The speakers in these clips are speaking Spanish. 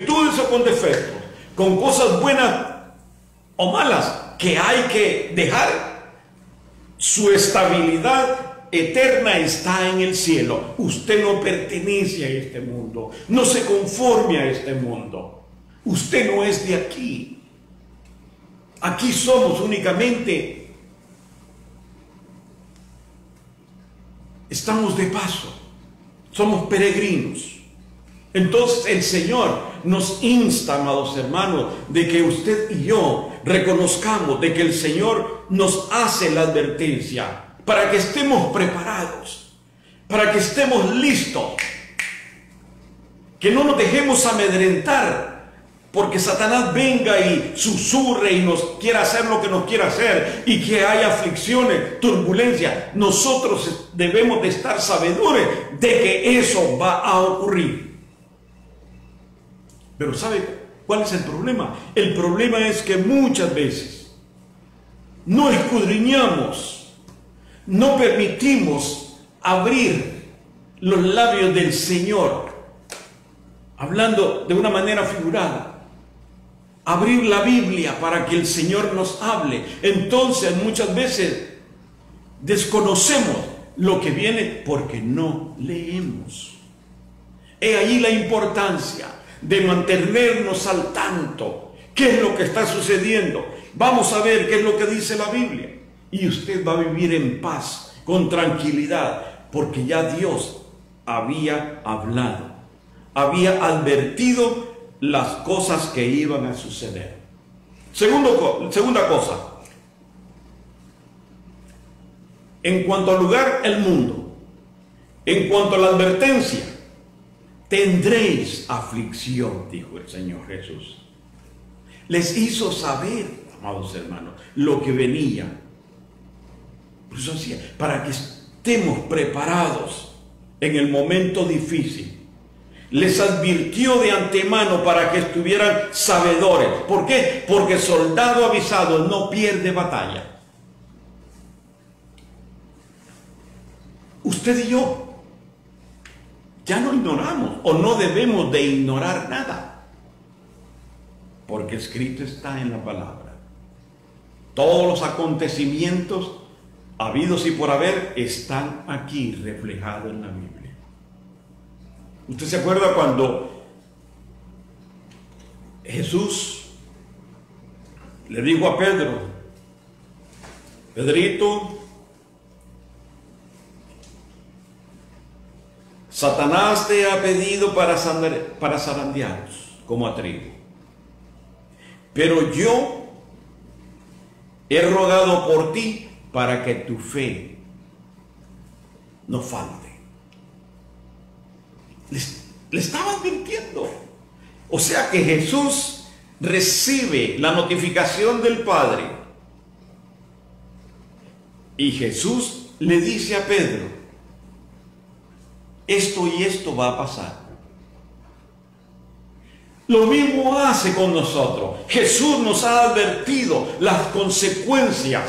virtudes o con defectos, con cosas buenas o malas que hay que dejar, su estabilidad eterna está en el cielo. Usted no pertenece a este mundo, no se conforme a este mundo. Usted no es de aquí. Aquí somos únicamente, estamos de paso, somos peregrinos. Entonces el Señor nos insta, amados hermanos, de que usted y yo reconozcamos de que el Señor nos hace la advertencia para que estemos preparados, para que estemos listos, que no nos dejemos amedrentar porque Satanás venga y susurre y nos quiera hacer lo que nos quiera hacer y que haya aflicciones, turbulencias. Nosotros debemos de estar sabedores de que eso va a ocurrir. Pero ¿sabe cuál es el problema? El problema es que muchas veces no escudriñamos, no permitimos abrir los labios del Señor, hablando de una manera figurada. Abrir la Biblia para que el Señor nos hable. Entonces muchas veces desconocemos lo que viene porque no leemos. He ahí la importancia de mantenernos al tanto. ¿Qué es lo que está sucediendo? Vamos a ver qué es lo que dice la Biblia. Y usted va a vivir en paz, con tranquilidad, porque ya Dios había hablado, había advertido las cosas que iban a suceder. Segunda cosa, en cuanto al lugar, el mundo. En cuanto a la advertencia, tendréis aflicción, dijo el Señor Jesús. Les hizo saber, amados hermanos, lo que venía. Por eso decía, para que estemos preparados en el momento difícil. Les advirtió de antemano para que estuvieran sabedores. ¿Por qué? Porque soldado avisado no pierde batalla. Usted y yo ya no ignoramos o no debemos de ignorar nada, porque escrito está en la palabra. Todos los acontecimientos habidos y por haber están aquí reflejados en la Biblia. ¿Usted se acuerda cuando Jesús le dijo a Pedro: Pedrito, Satanás te ha pedido para zarandearos como a trigo, pero yo he rogado por ti para que tu fe no falte? Le estaba advirtiendo. O sea que Jesús recibe la notificación del Padre y Jesús le dice a Pedro: esto y esto va a pasar. Lo mismo hace con nosotros. Jesús nos ha advertido las consecuencias,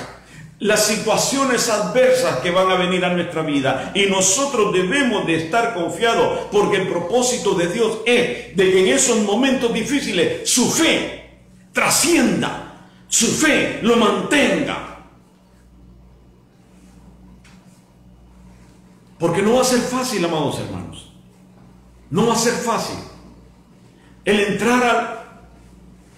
las situaciones adversas que van a venir a nuestra vida, y nosotros debemos de estar confiados, porque el propósito de Dios es de que en esos momentos difíciles su fe trascienda, su fe lo mantenga, porque no va a ser fácil, amados hermanos, no va a ser fácil el entrar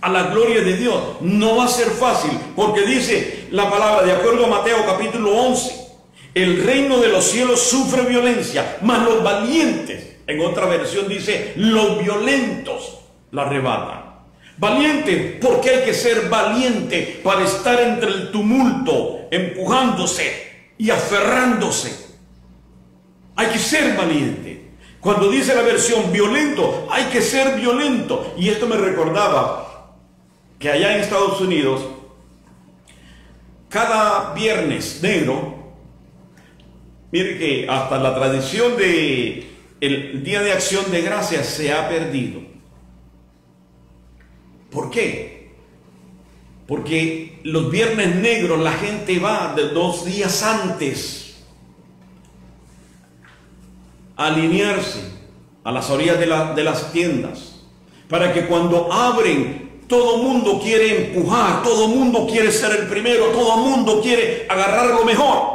a la gloria de Dios. No va a ser fácil, porque dice la palabra, de acuerdo a Mateo capítulo 11, el reino de los cielos sufre violencia, mas los valientes, en otra versión dice, los violentos la arrebatan. Valiente, porque hay que ser valiente para estar entre el tumulto, empujándose y aferrándose. Hay que ser valiente. Cuando dice la versión violento, hay que ser violento. Y esto me recordaba que allá en Estados Unidos, cada viernes negro, mire que hasta la tradición de el Día de Acción de Gracias se ha perdido. ¿Por qué? Porque los viernes negros la gente va de 2 días antes a alinearse a las orillas de las tiendas para que cuando abren, todo mundo quiere empujar, todo mundo quiere ser el primero, todo mundo quiere agarrar lo mejor.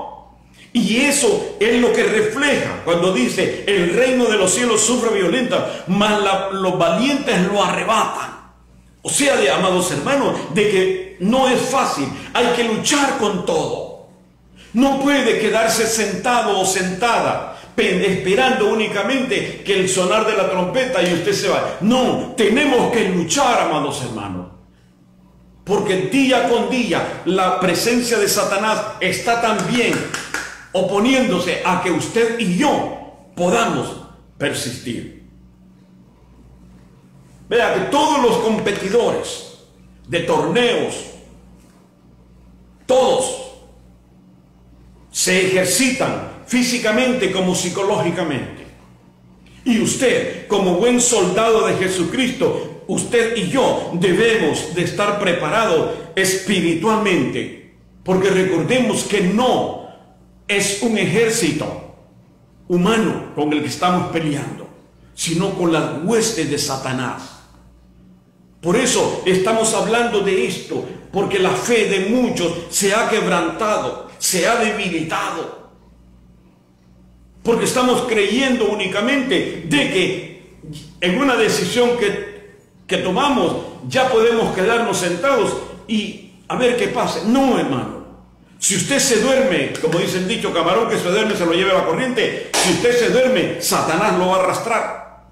Y eso es lo que refleja cuando dice: el reino de los cielos sufre violenta, mas los valientes lo arrebatan. O sea, amados hermanos, de que no es fácil, hay que luchar con todo. No puede quedarse sentado o sentada esperando únicamente que el sonar de la trompeta y usted se va. No, tenemos que luchar, amados hermanos. Porque día con día la presencia de Satanás está también oponiéndose a que usted y yo podamos persistir. Vea que todos los competidores de torneos, todos se ejercitan físicamente como psicológicamente. Y usted, como buen soldado de Jesucristo, usted y yo debemos de estar preparados espiritualmente, porque recordemos que no es un ejército humano con el que estamos peleando, sino con las huestes de Satanás. Por eso estamos hablando de esto, porque la fe de muchos se ha quebrantado, se ha debilitado. Porque estamos creyendo únicamente de que en una decisión que tomamos ya podemos quedarnos sentados y a ver qué pasa. No, hermano. Si usted se duerme, como dice el dicho, camarón que se duerme se lo lleva la corriente. Si usted se duerme, Satanás lo va a arrastrar,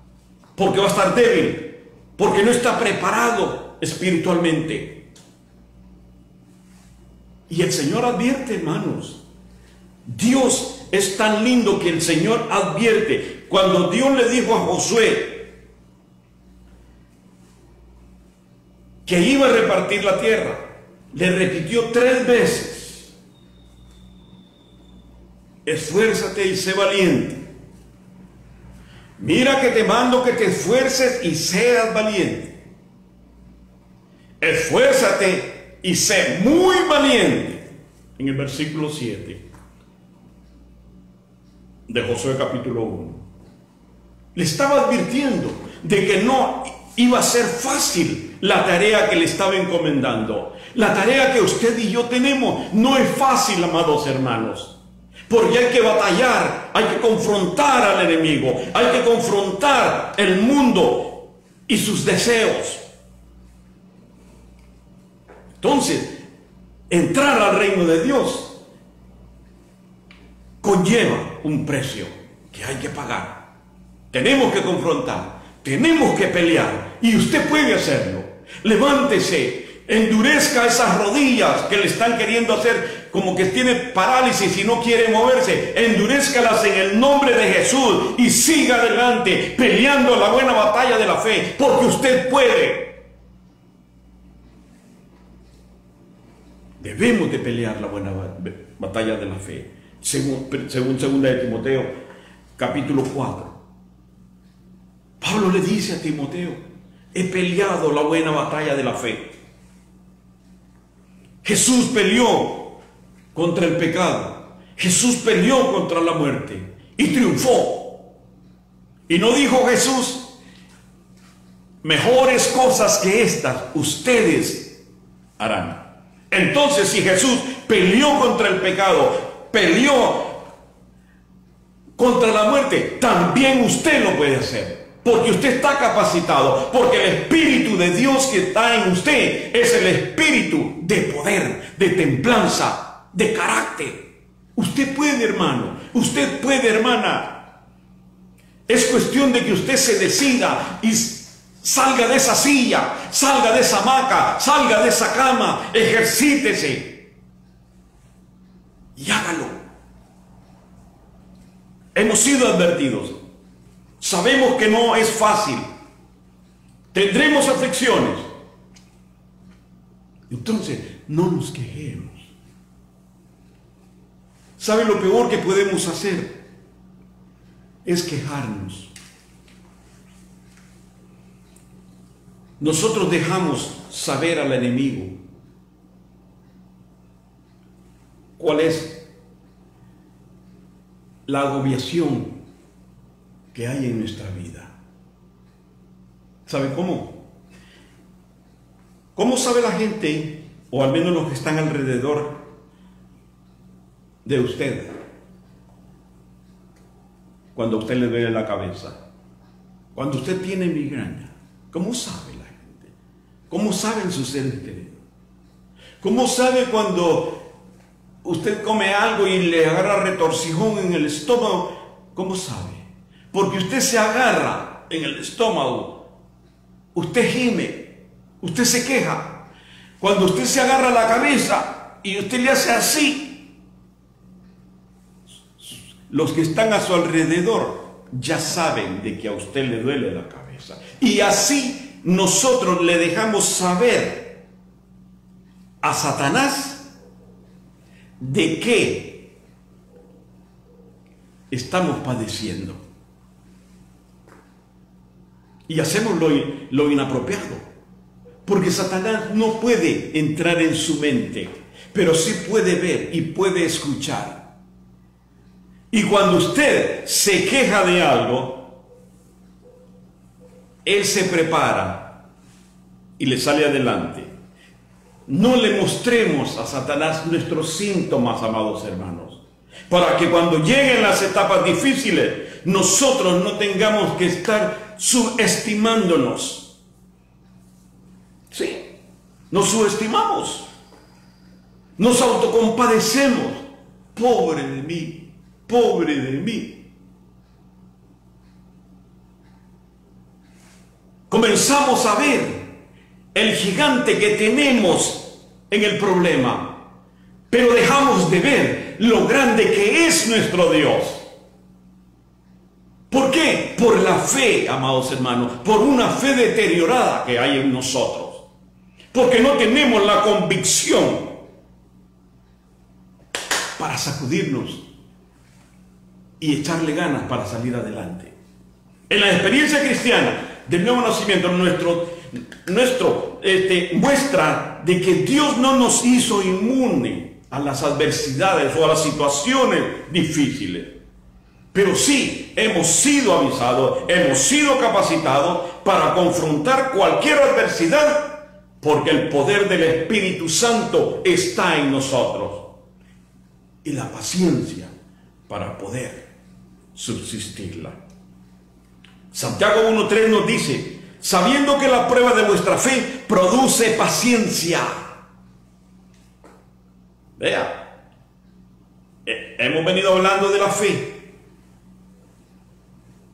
porque va a estar débil, porque no está preparado espiritualmente. Y el Señor advierte, hermanos. Dios es tan lindo que el Señor advierte. Cuando Dios le dijo a Josué que iba a repartir la tierra, le repitió 3 veces: esfuérzate y sé valiente. Mira que te mando que te esfuerces y seas valiente. Esfuérzate y sé muy valiente. En el versículo 7 de Josué capítulo 1. Le estaba advirtiendo de que no iba a ser fácil la tarea que le estaba encomendando. La tarea que usted y yo tenemos no es fácil, amados hermanos. Porque hay que batallar, hay que confrontar al enemigo, hay que confrontar el mundo y sus deseos. Entonces, entrar al reino de Dios conlleva un precio que hay que pagar. Tenemos que confrontar, tenemos que pelear, y usted puede hacerlo. Levántese, endurezca esas rodillas que le están queriendo hacer como que tiene parálisis y no quiere moverse. Endurezcalas en el nombre de Jesús y siga adelante peleando la buena batalla de la fe, porque usted puede. Debemos de pelear la buena batalla de la fe. Según 2 de Timoteo, capítulo 4. Pablo le dice a Timoteo: he peleado la buena batalla de la fe. Jesús peleó contra el pecado. Jesús peleó contra la muerte y triunfó. Y no dijo Jesús: mejores cosas que estas ustedes harán. Entonces, si Jesús peleó contra el pecado, peleó contra la muerte, también usted lo puede hacer, porque usted está capacitado, porque el Espíritu de Dios que está en usted es el espíritu de poder, de templanza, de carácter. Usted puede, hermano, usted puede, hermana. Es cuestión de que usted se decida y salga de esa silla, salga de esa hamaca, salga de esa cama, ejercítese y hágalo. Hemos sido advertidos. Sabemos que no es fácil. Tendremos aflicciones. Entonces, no nos quejemos. ¿Sabe lo peor que podemos hacer? Es quejarnos. Nosotros dejamos saber al enemigo cuál es la agobiación que hay en nuestra vida. ¿Sabe cómo? ¿Cómo sabe la gente, o al menos los que están alrededor de usted, cuando a usted le duele la cabeza? Cuando usted tiene migraña, ¿cómo sabe la gente? ¿Cómo saben sus seres queridos? ¿Cómo sabe cuando usted come algo y le agarra retorcijón en el estómago? ¿Cómo sabe? Porque usted se agarra en el estómago, usted gime, usted se queja. Cuando usted se agarra la cabeza y usted le hace así, los que están a su alrededor ya saben de que a usted le duele la cabeza. Y así nosotros le dejamos saber a Satanás de qué estamos padeciendo. Y hacemos lo inapropiado. Porque Satanás no puede entrar en su mente, pero sí puede ver y puede escuchar. Y cuando usted se queja de algo, él se prepara y le sale adelante. No le mostremos a Satanás nuestros síntomas, amados hermanos, para que cuando lleguen las etapas difíciles, nosotros no tengamos que estar subestimándonos. Sí, nos subestimamos, nos autocompadecemos. Pobre de mí, pobre de mí. Comenzamos a ver el gigante que tenemos en el problema, pero dejamos de ver lo grande que es nuestro Dios. ¿Por qué? Por la fe, amados hermanos, por una fe deteriorada que hay en nosotros. Porque no tenemos la convicción para sacudirnos y echarle ganas para salir adelante. En la experiencia cristiana del nuevo nacimiento, muestra de que Dios no nos hizo inmune a las adversidades o a las situaciones difíciles. Pero sí hemos sido avisados, hemos sido capacitados para confrontar cualquier adversidad, porque el poder del Espíritu Santo está en nosotros. Y la paciencia para poder subsistirla. Santiago 1:3 nos dice: sabiendo que la prueba de vuestra fe produce paciencia. Vea, hemos venido hablando de la fe,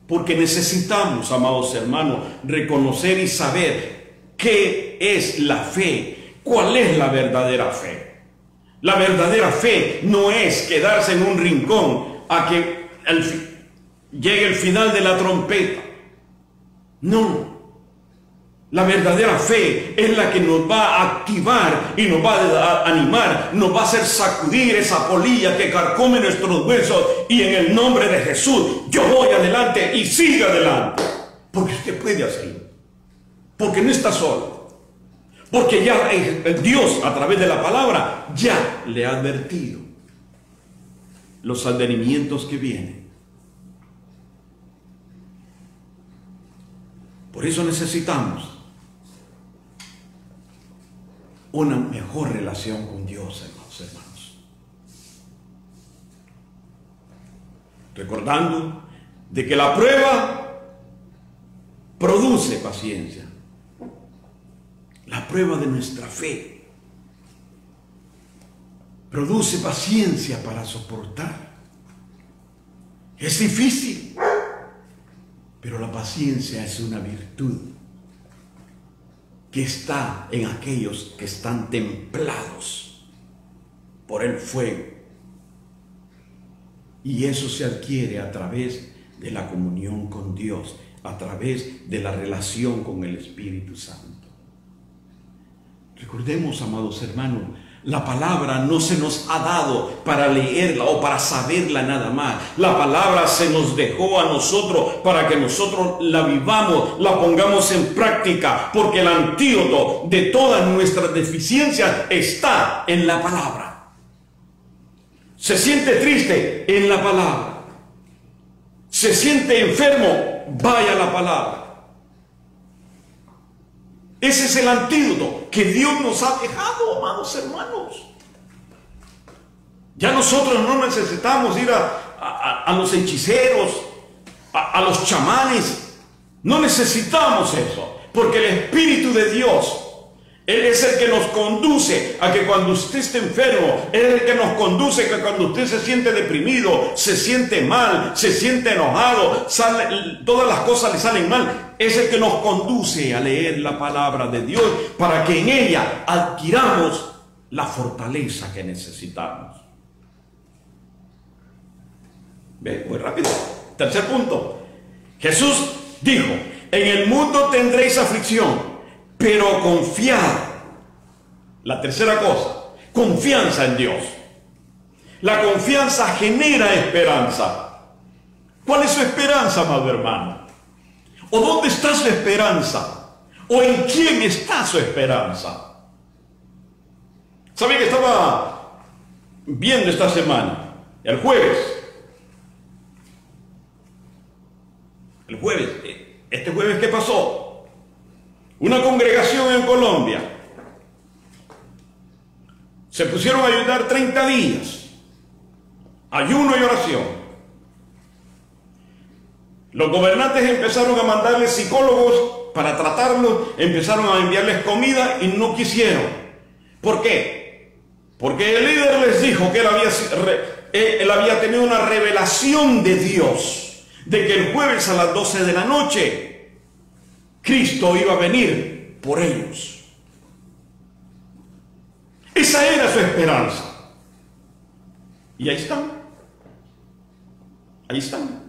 porque necesitamos, amados hermanos, reconocer y saber qué es la fe, cuál es la verdadera fe. La verdadera fe no es quedarse en un rincón a que llegue el final de la trompeta. No. La verdadera fe es la que nos va a activar y nos va a animar, nos va a hacer sacudir esa polilla que carcome nuestros huesos, y en el nombre de Jesús yo voy adelante y siga adelante. Porque usted puede hacerlo. Porque no está solo. Porque ya Dios, a través de la palabra, ya le ha advertido los advenimientos que vienen. Por eso necesitamos una mejor relación con Dios, hermanos. Recordando de que la prueba produce paciencia. La prueba de nuestra fe produce paciencia para soportar. Es difícil, pero la paciencia es una virtud que está en aquellos que están templados por el fuego. Y eso se adquiere a través de la comunión con Dios, a través de la relación con el Espíritu Santo. Recordemos, amados hermanos, la palabra no se nos ha dado para leerla o para saberla nada más. La palabra se nos dejó a nosotros para que nosotros la vivamos, la pongamos en práctica, porque el antídoto de todas nuestras deficiencias está en la palabra. Se siente triste, en la palabra. Se siente enfermo, vaya a la palabra. Ese es el antídoto que Dios nos ha dejado, amados hermanos. Ya nosotros no necesitamos ir a los hechiceros, a los chamanes. No necesitamos eso, porque el Espíritu de Dios, Él es el que nos conduce a que cuando usted esté enfermo, Él es el que nos conduce a que cuando usted se siente deprimido, se siente mal, se siente enojado, todas las cosas le salen mal. Es el que nos conduce a leer la palabra de Dios para que en ella adquiramos la fortaleza que necesitamos. Ve, muy rápido. Tercer punto. Jesús dijo: en el mundo tendréis aflicción, pero confiad. La tercera cosa, confianza en Dios. La confianza genera esperanza. ¿Cuál es su esperanza, amado hermano? ¿O dónde está su esperanza? ¿O en quién está su esperanza? ¿Sabe que estaba viendo esta semana? El jueves, este jueves, ¿qué pasó? Una congregación en Colombia se pusieron a ayunar 30 días, ayuno y oración. Los gobernantes empezaron a mandarles psicólogos para tratarlos, empezaron a enviarles comida y no quisieron. ¿Por qué? Porque el líder les dijo que él había tenido una revelación de Dios, de que el jueves a las 12 de la noche Cristo iba a venir por ellos. Esa era su esperanza. Y ahí están. Ahí están.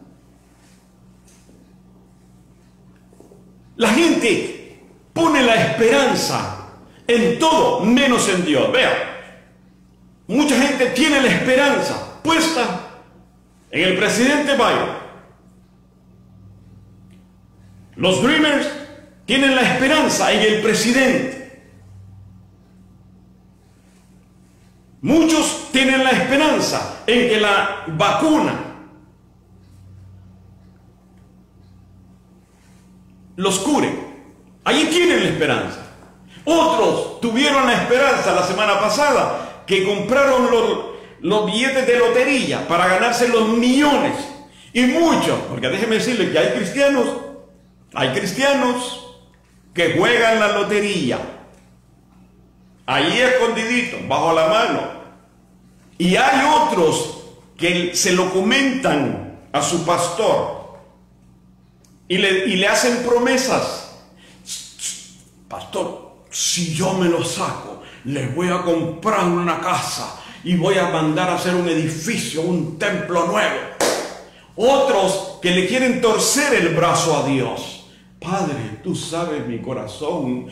La gente pone la esperanza en todo menos en Dios. Vea, mucha gente tiene la esperanza puesta en el presidente Biden. Los Dreamers tienen la esperanza en el presidente. Muchos tienen la esperanza en que la vacuna los cure. Allí tienen la esperanza. Otros tuvieron la esperanza la semana pasada que compraron los billetes de lotería para ganarse los millones. Y muchos, porque déjeme decirle que hay cristianos que juegan la lotería ahí escondidito, bajo la mano. Y hay otros que se lo comentan a su pastor y le hacen promesas. Pastor, si yo me lo saco, les voy a comprar una casa y voy a mandar a hacer un edificio, un templo nuevo. Otros que le quieren torcer el brazo a Dios. Padre, tú sabes mi corazón,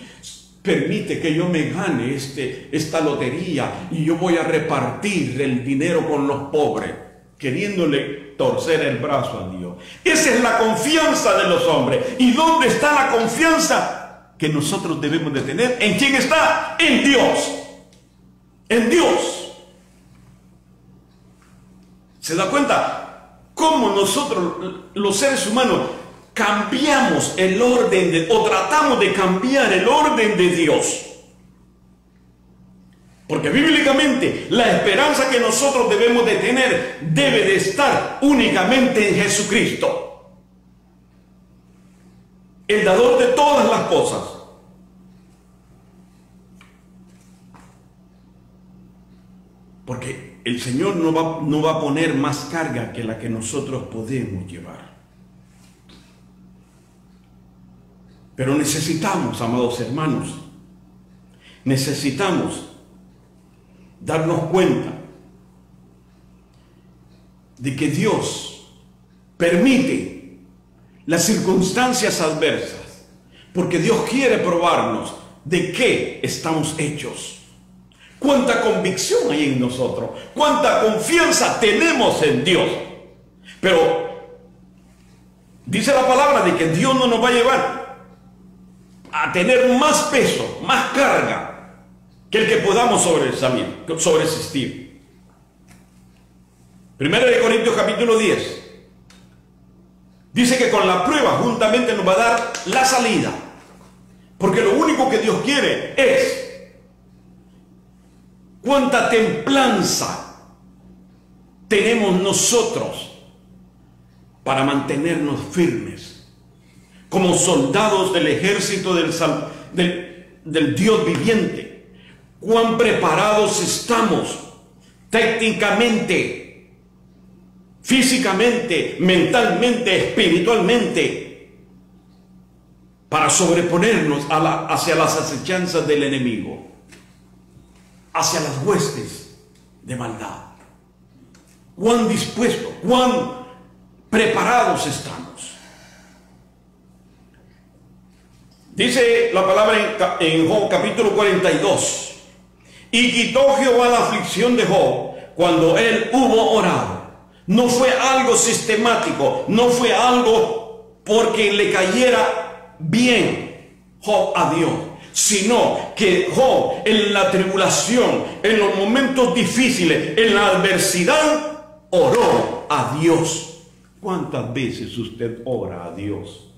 permite que yo me gane esta lotería y yo voy a repartir el dinero con los pobres, queriéndole torcer el brazo a Dios. Esa es la confianza de los hombres. ¿Y dónde está la confianza que nosotros debemos de tener? ¿En quién está? En Dios. En Dios. ¿Se da cuenta cómo nosotros, los seres humanos, cambiamos el orden o tratamos de cambiar el orden de Dios? Porque bíblicamente la esperanza que nosotros debemos de tener debe de estar únicamente en Jesucristo, el dador de todas las cosas. Porque el Señor no va a poner más carga que la que nosotros podemos llevar. Pero necesitamos, amados hermanos, necesitamos darnos cuenta de que Dios permite las circunstancias adversas, porque Dios quiere probarnos de qué estamos hechos. Cuánta convicción hay en nosotros, cuánta confianza tenemos en Dios. Pero dice la palabra de que Dios no nos va a llevar a tener más peso, más carga que el que podamos sobresistir. 1 Corintios capítulo 10 dice que con la prueba juntamente nos va a dar la salida, Porque lo único que Dios quiere es cuánta templanza tenemos nosotros para mantenernos firmes como soldados del ejército del Dios viviente. Cuán preparados estamos técnicamente, físicamente, mentalmente, espiritualmente, para sobreponernos hacia las acechanzas del enemigo, hacia las huestes de maldad. Cuán dispuestos, cuán preparados estamos. Dice la palabra en Job capítulo 42: y quitó Jehová la aflicción de Job cuando él hubo orado. No fue algo sistemático, no fue algo porque le cayera bien Job a Dios, sino que Job en la tribulación, en los momentos difíciles, en la adversidad, oró a Dios. ¿Cuántas veces usted ora a Dios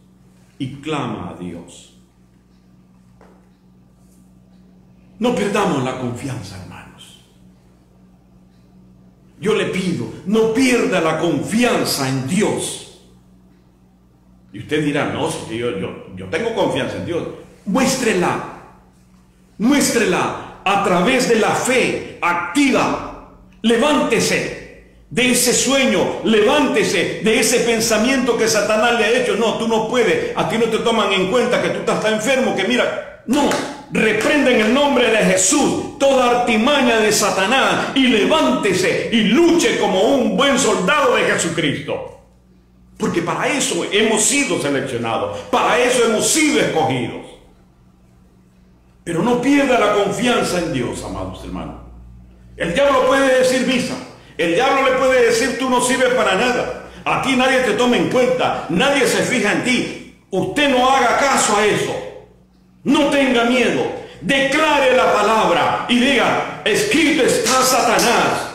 y clama a Dios? No perdamos la confianza, hermanos. Yo le pido, no pierda la confianza en Dios. Y usted dirá, no, si yo tengo confianza en Dios. Muéstrela a través de la fe activa. Levántese de ese sueño, levántese de ese pensamiento que Satanás le ha hecho. No, tú no puedes, a ti no te toman en cuenta que tú estás enfermo, que mira, no. Reprenda en el nombre de Jesús toda artimaña de Satanás y levántese y luche como un buen soldado de Jesucristo. Porque para eso hemos sido seleccionados, para eso hemos sido escogidos. Pero no pierda la confianza en Dios, amados hermanos. El diablo puede decir misa, el diablo le puede decir tú no sirves para nada, a ti nadie te toma en cuenta, nadie se fija en ti. Usted no haga caso a eso. No tenga miedo, declare la palabra y diga, escrito está Satanás,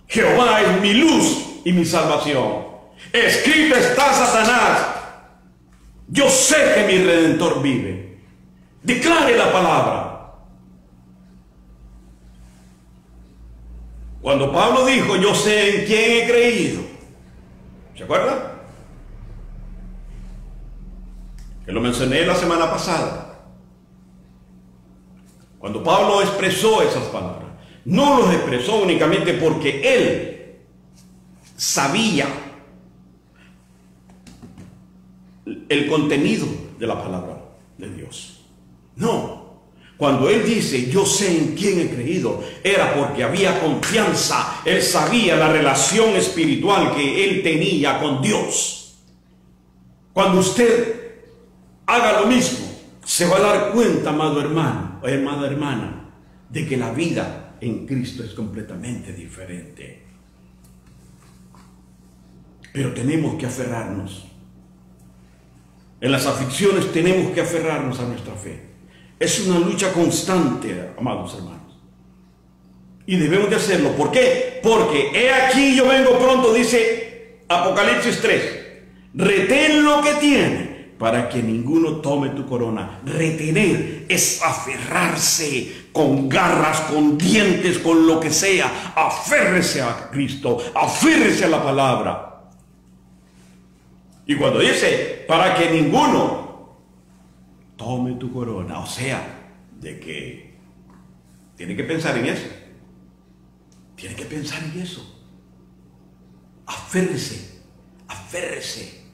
Jehová es mi luz y mi salvación. Escrito está Satanás, yo sé que mi Redentor vive. Declare la palabra. Cuando Pablo dijo, yo sé en quién he creído, ¿se acuerdan? Que lo mencioné la semana pasada. Cuando Pablo expresó esas palabras, no los expresó únicamente porque él sabía el contenido de la palabra de Dios. No, cuando él dice, yo sé en quién he creído, era porque había confianza. Él sabía la relación espiritual que él tenía con Dios. Cuando usted haga lo mismo, se va a dar cuenta, amado hermano, amada hermana, de que la vida en Cristo es completamente diferente. Pero tenemos que aferrarnos. En las aflicciones tenemos que aferrarnos a nuestra fe. Es una lucha constante, amados hermanos. Y debemos de hacerlo. ¿Por qué? Porque he aquí yo vengo pronto, dice Apocalipsis 3. Retén lo que tiene, para que ninguno tome tu corona. Retener es aferrarse con garras, con dientes, con lo que sea. Aférrese a Cristo, aférrese a la palabra. Y cuando dice, para que ninguno tome tu corona, o sea, de que tiene que pensar en eso. Tiene que pensar en eso. Aférrese, aférrese.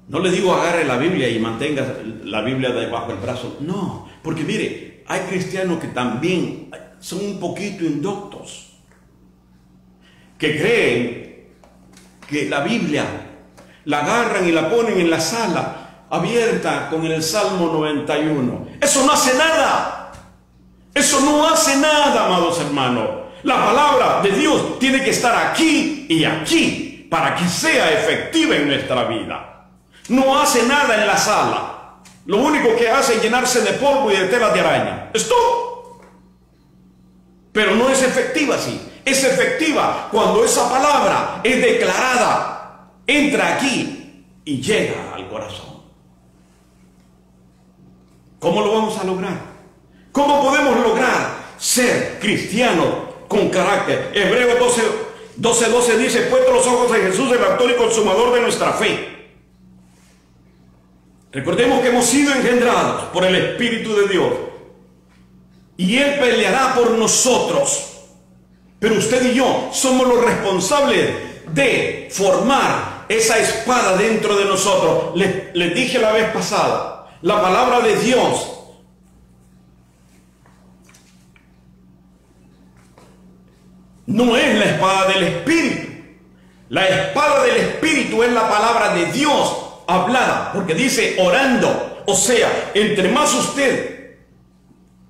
No le digo agarre la Biblia y mantenga la Biblia debajo del brazo. No, porque mire, hay cristianos que también son un poquito indoctos, que creen que la Biblia la agarran y la ponen en la sala abierta con el Salmo 91. Eso no hace nada. Eso no hace nada, amados hermanos. La palabra de Dios tiene que estar aquí y aquí para que sea efectiva en nuestra vida. No hace nada en la sala. Lo único que hace es llenarse de polvo y de telas de araña. Es todo. Pero no es efectiva así. Es efectiva cuando esa palabra es declarada, entra aquí y llega al corazón. ¿Cómo lo vamos a lograr? ¿Cómo podemos lograr ser cristianos con carácter? Hebreos 12:12 dice: puesto los ojos en Jesús, el autor y consumador de nuestra fe. Recordemos que hemos sido engendrados por el Espíritu de Dios y Él peleará por nosotros. Pero usted y yo somos los responsables de formar esa espada dentro de nosotros. Les dije la vez pasada, la palabra de Dios no es la espada del Espíritu. La espada del Espíritu es la palabra de Dios hablada, porque dice orando. O sea, entre más usted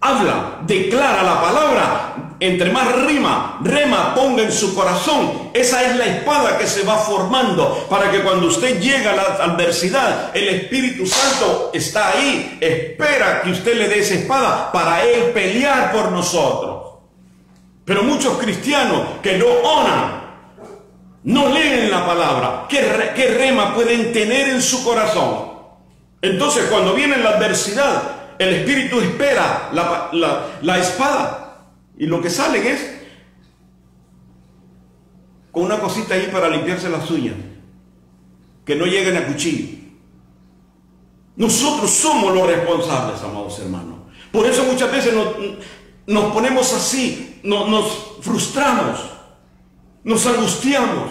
habla, declara la palabra, entre más rema ponga en su corazón, esa es la espada que se va formando para que cuando usted llega a la adversidad, el Espíritu Santo está ahí, espera que usted le dé esa espada para Él pelear por nosotros. Pero muchos cristianos que no oran, no leen la palabra, ¿qué rema pueden tener en su corazón? Entonces cuando viene la adversidad, el Espíritu espera la espada, y lo que salen es con una cosita ahí para limpiarse las uñas, que no lleguen a cuchillo. Nosotros somos los responsables, amados hermanos. Por eso muchas veces nos ponemos así, nos frustramos, nos angustiamos.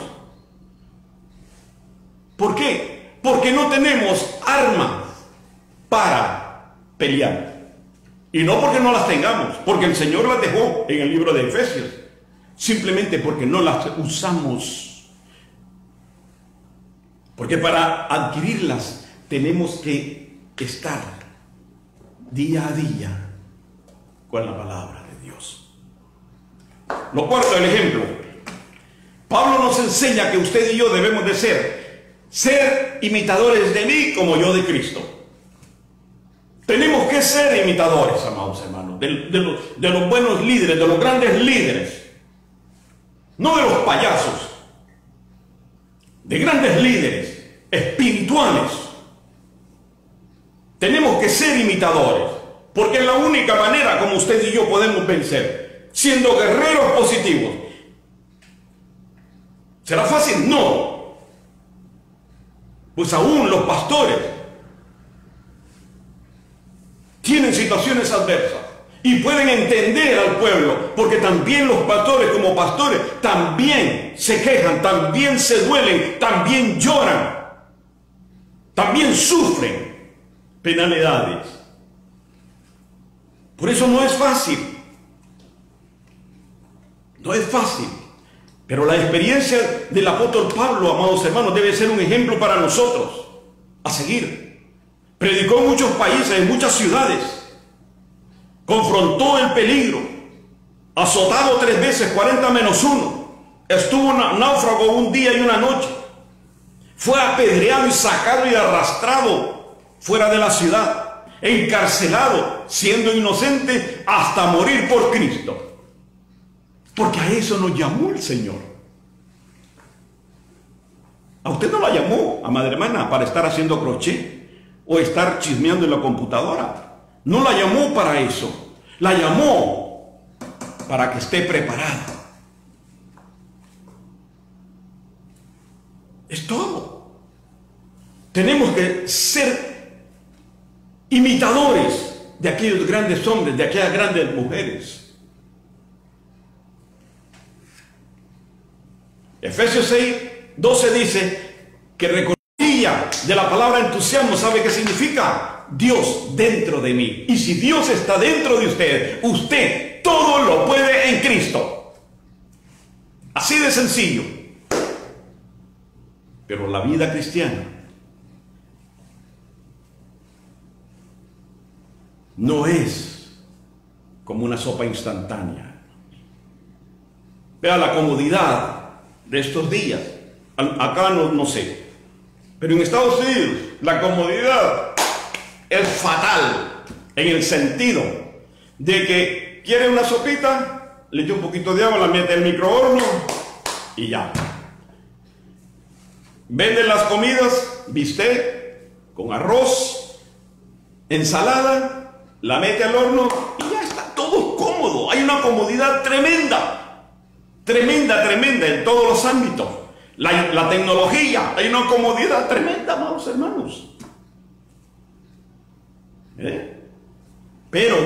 ¿Por qué? Porque no tenemos armas para pelear. Y no porque no las tengamos, porque el Señor las dejó en el libro de Efesios, simplemente porque no las usamos. Porque para adquirirlas tenemos que estar día a día con la palabra de Dios. Lo cuarto, el ejemplo. Pablo nos enseña que usted y yo debemos de ser imitadores de mí como yo de Cristo. Tenemos que ser imitadores, amados hermanos, de los buenos líderes, de los grandes líderes, no de los payasos, de grandes líderes espirituales. Tenemos que ser imitadores, porque es la única manera como usted y yo podemos vencer, siendo guerreros positivos. ¿Será fácil? No. Pues aún los pastores tienen situaciones adversas y pueden entender al pueblo, porque también los pastores como pastores también se quejan, también se duelen, también lloran, también sufren penalidades. Por eso no es fácil, no es fácil, pero la experiencia del apóstol Pablo, amados hermanos, debe ser un ejemplo para nosotros a seguir. Predicó en muchos países, en muchas ciudades, confrontó el peligro, azotado 3 veces, 40 menos 1, estuvo náufrago un día y una noche, fue apedreado y sacado y arrastrado fuera de la ciudad, encarcelado, siendo inocente hasta morir por Cristo, porque a eso nos llamó el Señor. A usted no la llamó, amada hermana, para estar haciendo crochet o estar chismeando en la computadora. No la llamó para eso. La llamó para que esté preparada. Es todo. Tenemos que ser imitadores de aquellos grandes hombres, de aquellas grandes mujeres. Efesios 6:12 dice que recordía de la palabra entusiasmo. ¿Sabe qué significa? Dios dentro de mí. Y si Dios está dentro de usted, usted todo lo puede en Cristo. Así de sencillo. Pero la vida cristiana no es como una sopa instantánea. Vea la comodidad de estos días. Acá no sé, pero en Estados Unidos la comodidad es fatal, en el sentido de que quiere una sopita, le echa un poquito de agua, la mete en el microondas y ya. Venden las comidas, bistec con arroz, ensalada la mete al horno y ya está todo cómodo. Hay una comodidad tremenda, tremenda, tremenda en todos los ámbitos. La tecnología, hay una comodidad tremenda, amados hermanos. Pero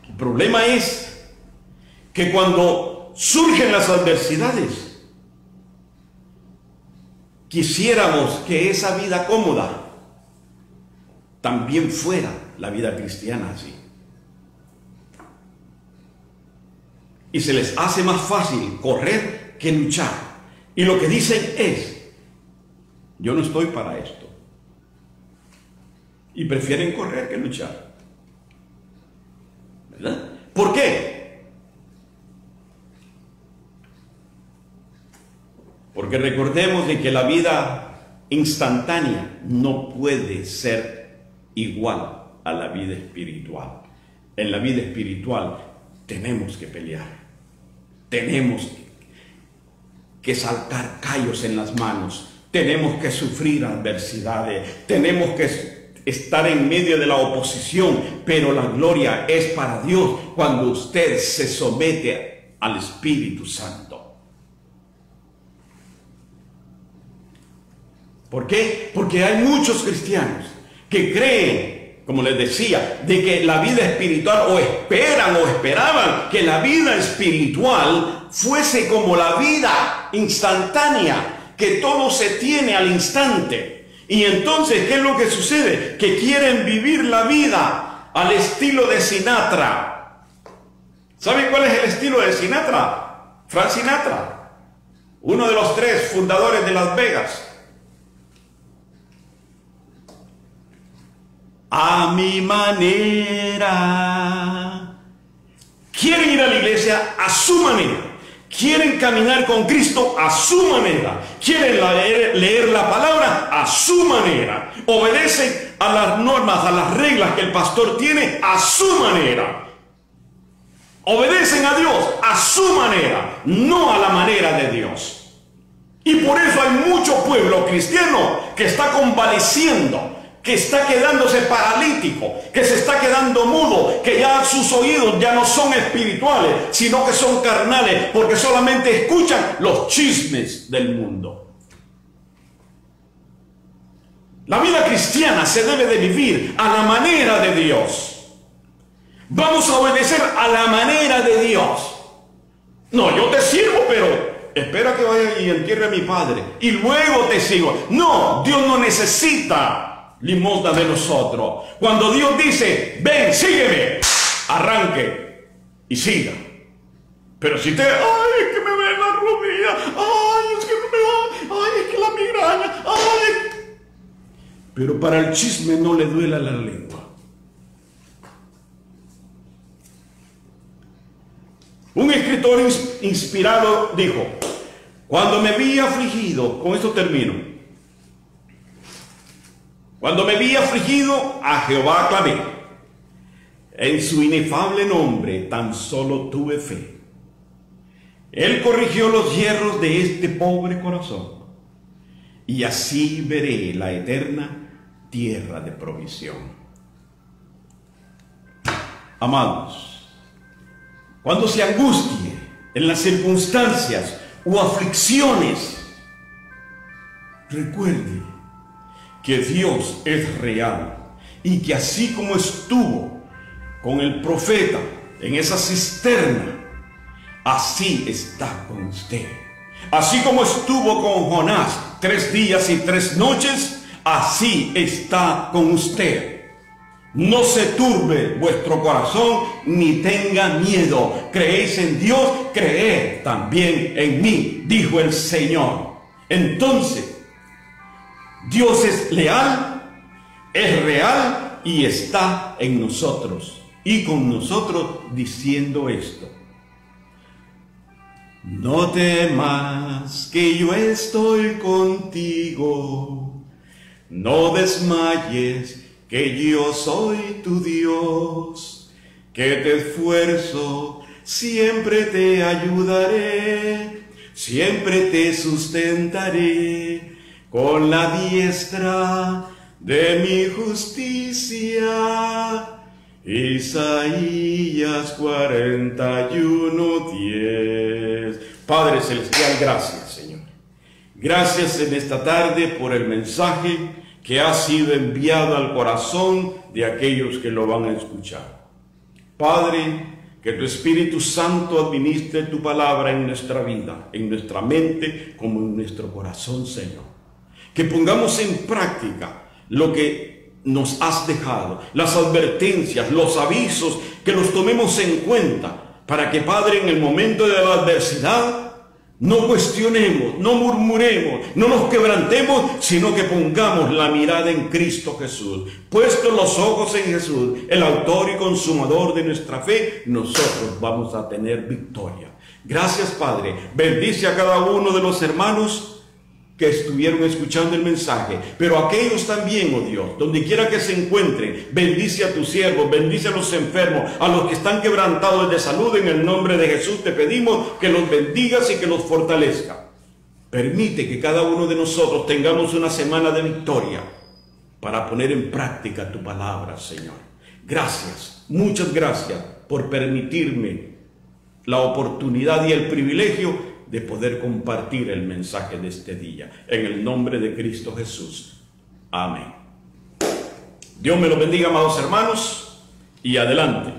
el problema es que cuando surgen las adversidades, quisiéramos que esa vida cómoda también fuera la vida cristiana así. Y se les hace más fácil correr que luchar. Y lo que dicen es, yo no estoy para esto. Y prefieren correr que luchar. ¿Verdad? ¿Por qué? Porque recordemos de que la vida instantánea no puede ser igual a la vida espiritual. En la vida espiritual tenemos que pelear, tenemos que saltar callos en las manos, tenemos que sufrir adversidades, tenemos que estar en medio de la oposición, pero la gloria es para Dios cuando usted se somete al Espíritu Santo. ¿Por qué? Porque hay muchos cristianos que creen, como les decía, de que la vida espiritual, o esperaban que la vida espiritual fuese como la vida instantánea, que todo se tiene al instante. Y entonces, ¿qué es lo que sucede? Que quieren vivir la vida al estilo de Sinatra. ¿Saben cuál es el estilo de Sinatra? Frank Sinatra, uno de los 3 fundadores de Las Vegas. A mi manera. Quieren ir a la iglesia a su manera. Quieren caminar con Cristo a su manera. Quieren leer la palabra a su manera. Obedecen a las normas, a las reglas que el pastor tiene a su manera. Obedecen a Dios a su manera, no a la manera de Dios. Y por eso hay mucho pueblo cristiano que está convaleciendo, que está quedándose paralítico, que se está quedando mudo, que ya sus oídos ya no son espirituales, sino que son carnales, porque solamente escuchan los chismes del mundo. La vida cristiana se debe de vivir a la manera de Dios. Vamos a obedecer a la manera de Dios. No, yo te sirvo, pero espera que vaya y entierre a mi padre y luego te sigo. No, Dios no necesita limosna de nosotros. Cuando Dios dice, ven, sígueme, arranque y siga. Pero si te, ay, es que me ven la rodilla, ay, es que no me va, ay, es que la migraña, ay. Pero para el chisme no le duela la lengua. Un escritor inspirado dijo, cuando me vi afligido, con esto termino, cuando me vi afligido, a Jehová clamé. En su inefable nombre tan solo tuve fe. Él corrigió los hierros de este pobre corazón. Y así veré la eterna tierra de provisión. Amados, cuando se angustie en las circunstancias o aflicciones, recuerde que Dios es real y que así como estuvo con el profeta en esa cisterna, así está con usted. Así como estuvo con Jonás 3 días y 3 noches, así está con usted. No se turbe vuestro corazón ni tenga miedo. Creéis en Dios, creed también en mí, dijo el Señor. Entonces, Dios es leal, es real y está en nosotros y con nosotros diciendo esto: no temas, que yo estoy contigo, no desmayes, que yo soy tu Dios, que te esfuerzo, siempre te ayudaré, siempre te sustentaré con la diestra de mi justicia. Isaías 41:10. Padre Celestial, gracias, Señor. Gracias en esta tarde por el mensaje que ha sido enviado al corazón de aquellos que lo van a escuchar. Padre, que tu Espíritu Santo administre tu palabra en nuestra vida, en nuestra mente como en nuestro corazón, Señor. Que pongamos en práctica lo que nos has dejado, las advertencias, los avisos, que los tomemos en cuenta, para que, Padre, en el momento de la adversidad, no cuestionemos, no murmuremos, no nos quebrantemos, sino que pongamos la mirada en Cristo Jesús. Puestos los ojos en Jesús, el autor y consumador de nuestra fe, nosotros vamos a tener victoria. Gracias, Padre. Bendice a cada uno de los hermanos que estuvieron escuchando el mensaje, pero aquellos también, oh Dios, donde quiera que se encuentren, bendice a tus siervos, bendice a los enfermos, a los que están quebrantados de salud. En el nombre de Jesús te pedimos que los bendigas y que los fortalezca. Permite que cada uno de nosotros tengamos una semana de victoria para poner en práctica tu palabra, Señor. Gracias, muchas gracias por permitirme la oportunidad y el privilegio de poder compartir el mensaje de este día. En el nombre de Cristo Jesús. Amén. Dios me lo bendiga, amados hermanos, y adelante.